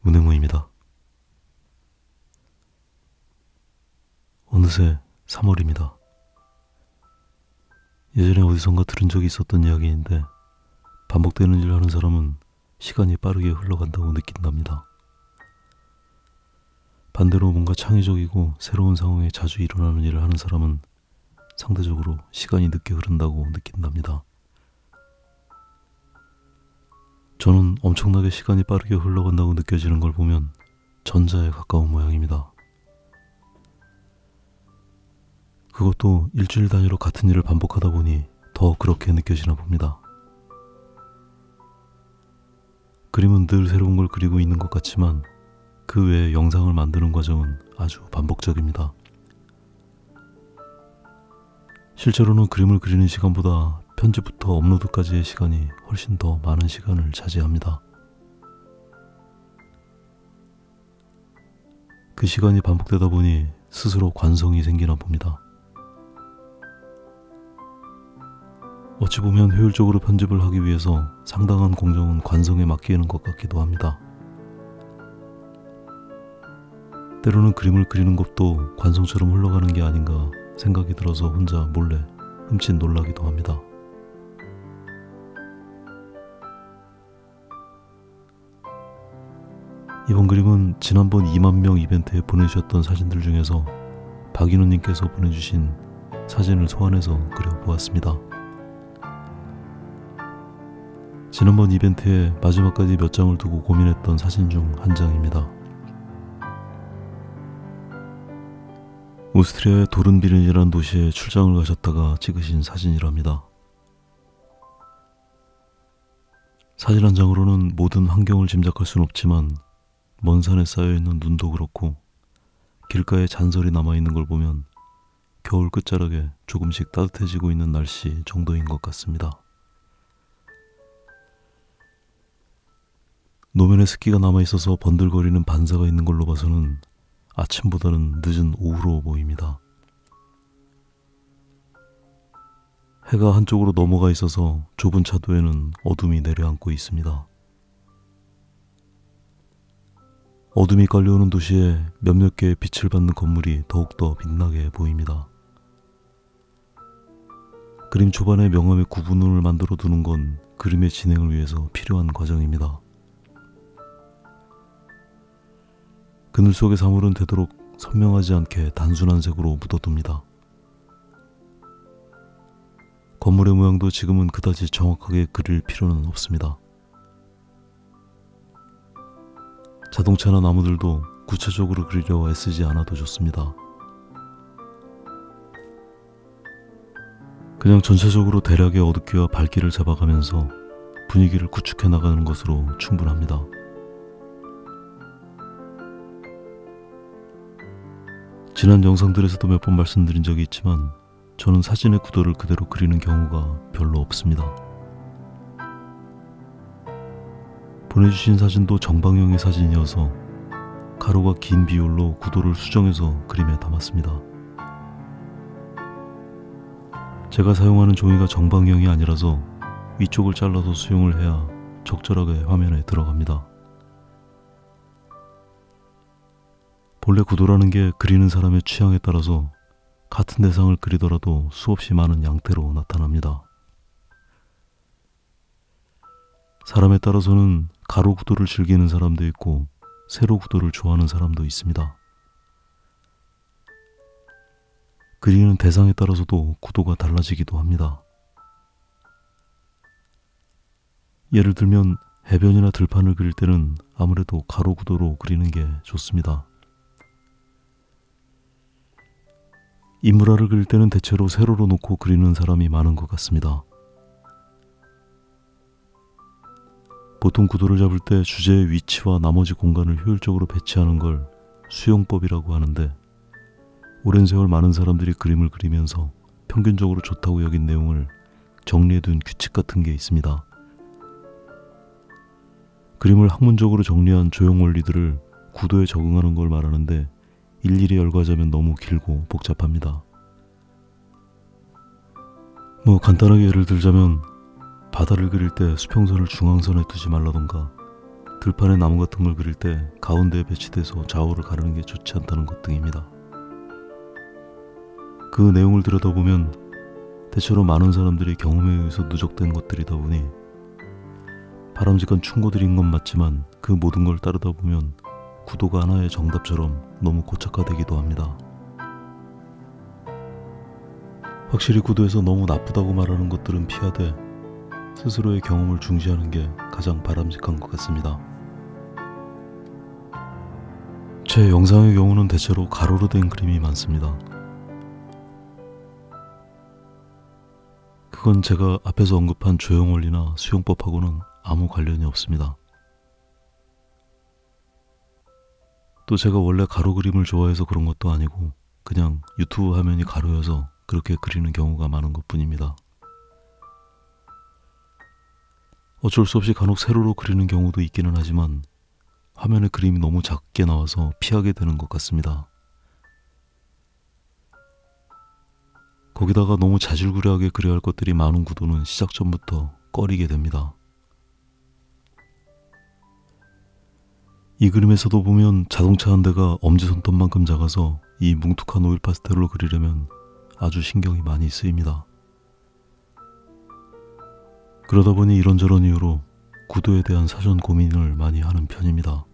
문행무입니다. 어느새 3월입니다. 예전에 어디선가 들은 적이 있었던 이야기인데 반복되는 일을 하는 사람은 시간이 빠르게 흘러간다고 느낀답니다. 반대로 뭔가 창의적이고 새로운 상황에 자주 일어나는 일을 하는 사람은 상대적으로 시간이 늦게 흐른다고 느낀답니다. 저는 엄청나게 시간이 빠르게 흘러간다고 느껴지는 걸 보면 전자에 가까운 모양입니다. 그것도 일주일 단위로 같은 일을 반복하다 보니 더 그렇게 느껴지나 봅니다. 그림은 늘 새로운 걸 그리고 있는 것 같지만 그 외에 영상을 만드는 과정은 아주 반복적입니다. 실제로는 그림을 그리는 시간보다 편집부터 업로드까지의 시간이 훨씬 더 많은 시간을 차지합니다. 그 시간이 반복되다 보니 스스로 관성이 생기나 봅니다. 어찌 보면 효율적으로 편집을 하기 위해서 상당한 공정은 관성에 맡기는 것 같기도 합니다. 때로는 그림을 그리는 것도 관성처럼 흘러가는 게 아닌가 생각이 들어서 혼자 몰래 흠칫 놀라기도 합니다. 이번 그림은 지난번 2만 명 이벤트에 보내주셨던 사진들 중에서 박인호님께서 보내주신 사진을 소환해서 그려보았습니다. 지난번 이벤트에 마지막까지 몇 장을 두고 고민했던 사진 중 한 장입니다. 오스트리아의 도른비른이라는 도시에 출장을 가셨다가 찍으신 사진이랍니다. 사진 한 장으로는 모든 환경을 짐작할 수는 없지만 먼 산에 쌓여있는 눈도 그렇고 길가에 잔설이 남아있는 걸 보면 겨울 끝자락에 조금씩 따뜻해지고 있는 날씨 정도인 것 같습니다. 노면에 습기가 남아있어서 번들거리는 반사가 있는 걸로 봐서는 아침보다는 늦은 오후로 보입니다. 해가 한쪽으로 넘어가 있어서 좁은 차도에는 어둠이 내려앉고 있습니다. 어둠이 깔려오는 도시에 몇몇 개의 빛을 받는 건물이 더욱더 빛나게 보입니다. 그림 초반에 명암의 구분을 만들어 두는 건 그림의 진행을 위해서 필요한 과정입니다. 그늘 속의 사물은 되도록 선명하지 않게 단순한 색으로 묻어둡니다. 건물의 모양도 지금은 그다지 정확하게 그릴 필요는 없습니다. 자동차나 나무들도 구체적으로 그리려 애쓰지 않아도 좋습니다. 그냥 전체적으로 대략의 어둡기와 밝기를 잡아가면서 분위기를 구축해 나가는 것으로 충분합니다. 지난 영상들에서도 몇 번 말씀드린 적이 있지만 저는 사진의 구도를 그대로 그리는 경우가 별로 없습니다. 보내주신 사진도 정방형의 사진이어서 가로가 긴 비율로 구도를 수정해서 그림에 담았습니다. 제가 사용하는 종이가 정방형이 아니라서 위쪽을 잘라서 수용을 해야 적절하게 화면에 들어갑니다. 본래 구도라는 게 그리는 사람의 취향에 따라서 같은 대상을 그리더라도 수없이 많은 양태로 나타납니다. 사람에 따라서는 가로 구도를 즐기는 사람도 있고 세로 구도를 좋아하는 사람도 있습니다. 그리는 대상에 따라서도 구도가 달라지기도 합니다. 예를 들면 해변이나 들판을 그릴 때는 아무래도 가로 구도로 그리는 게 좋습니다. 인물화를 그릴 때는 대체로 세로로 놓고 그리는 사람이 많은 것 같습니다. 보통 구도를 잡을 때 주제의 위치와 나머지 공간을 효율적으로 배치하는 걸 수용법이라고 하는데 오랜 세월 많은 사람들이 그림을 그리면서 평균적으로 좋다고 여긴 내용을 정리해둔 규칙 같은 게 있습니다. 그림을 학문적으로 정리한 조형 원리들을 구도에 적응하는 걸 말하는데 일일이 열거하자면 너무 길고 복잡합니다. 간단하게 예를 들자면 바다를 그릴 때 수평선을 중앙선에 두지 말라던가 들판에 나무 같은 걸 그릴 때 가운데에 배치돼서 좌우를 가르는 게 좋지 않다는 것 등입니다. 그 내용을 들여다보면 대체로 많은 사람들이 경험에 의해서 누적된 것들이다 보니 바람직한 충고들인 건 맞지만 그 모든 걸 따르다 보면 구도가 하나의 정답처럼 너무 고착화되기도 합니다. 확실히 구도에서 너무 나쁘다고 말하는 것들은 피하되 스스로의 경험을 중시하는 게 가장 바람직한 것 같습니다. 제 영상의 경우는 대체로 가로로 된 그림이 많습니다. 그건 제가 앞에서 언급한 조형원리나 수용법하고는 아무 관련이 없습니다. 또 제가 원래 가로 그림을 좋아해서 그런 것도 아니고 그냥 유튜브 화면이 가로여서 그렇게 그리는 경우가 많은 것 뿐입니다. 어쩔 수 없이 간혹 세로로 그리는 경우도 있기는 하지만 화면에 그림이 너무 작게 나와서 피하게 되는 것 같습니다. 거기다가 너무 자질구레하게 그려야 할 것들이 많은 구도는 시작 전부터 꺼리게 됩니다. 이 그림에서도 보면 자동차 한 대가 엄지손톱만큼 작아서 이 뭉툭한 오일 파스텔로 그리려면 아주 신경이 많이 쓰입니다. 그러다 보니 이런저런 이유로 구도에 대한 사전 고민을 많이 하는 편입니다.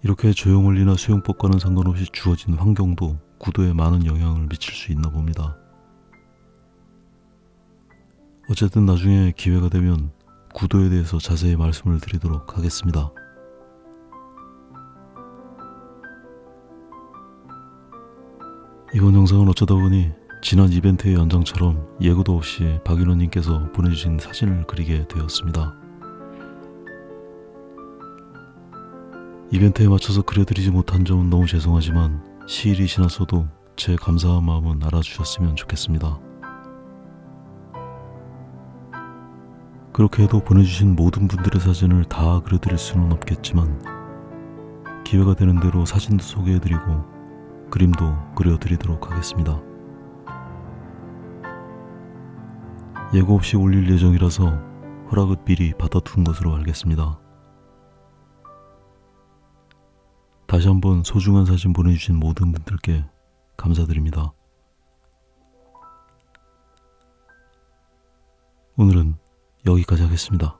이렇게 조형원리나 수용법과는 상관없이 주어진 환경도 구도에 많은 영향을 미칠 수 있나 봅니다. 어쨌든 나중에 기회가 되면 구도에 대해서 자세히 말씀을 드리도록 하겠습니다. 이번 영상은 어쩌다 보니 지난 이벤트의 연장처럼 예고도 없이 박윤호님께서 보내주신 사진을 그리게 되었습니다. 이벤트에 맞춰서 그려드리지 못한 점은 너무 죄송하지만 시일이 지났어도 제 감사한 마음은 알아주셨으면 좋겠습니다. 그렇게 해도 보내주신 모든 분들의 사진을 다 그려드릴 수는 없겠지만 기회가 되는 대로 사진도 소개해드리고 그림도 그려드리도록 하겠습니다. 예고 없이 올릴 예정이라서 허락을 미리 받아둔 것으로 알겠습니다. 다시 한번 소중한 사진 보내주신 모든 분들께 감사드립니다. 오늘은 여기까지 하겠습니다.